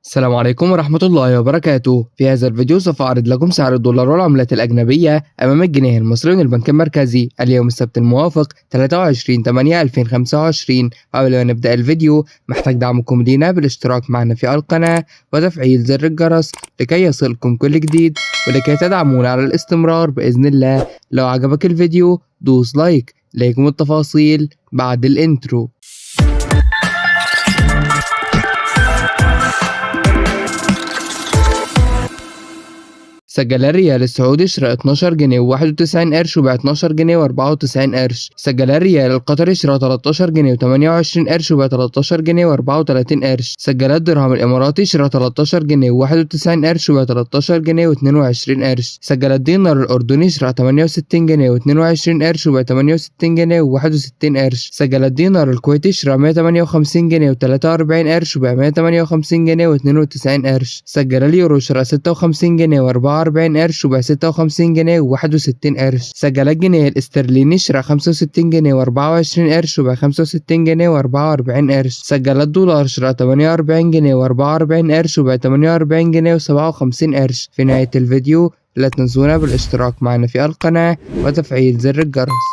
السلام عليكم ورحمة الله وبركاته. في هذا الفيديو سوف أعرض لكم سعر الدولار والعملات الأجنبية أمام الجنيه المصري من البنك المركزي اليوم السبت الموافق 23/8/2025. قبل ما نبدأ الفيديو محتاج دعمكم لينا بالاشتراك معنا في القناة وتفعيل زر الجرس لكي يصلكم كل جديد ولكي تدعمونا على الاستمرار بإذن الله. لو عجبك الفيديو دوس لايك. إليكم التفاصيل بعد الانترو. سجل الريال السعودي شراء 12 جنيه و91 قرش وبيع 12 جنيه و94 قرش. سجل الريال القطري شراء 13 جنيه و28 قرش وبيع 13 جنيه و34 قرش. سجل الدرهم الإماراتي شراء 13 جنيه و91 قرش وبيع 13 جنيه و22 قرش. سجل الدينار الأردني شراء 68 جنيه و22 قرش وبيع 68 جنيه و61 قرش. سجل الدينار الكويتي شراء 158 جنيه و43 قرش وبيع 158 جنيه و92 قرش. سجل اليورو شراء 56 جنيه و44 قرش وبيع 56 جنيه و61 قرش. سجل الجنيه الاسترليني شراء 65 جنيه و24 قرش وبيع 65 جنيه و44 قرش. سجل الدولار شراء 48 جنيه و44 قرش وبيع 48 جنيه و57 قرش. في نهاية الفيديو لا تنسونا بالاشتراك معنا في القناة وتفعيل زر الجرس.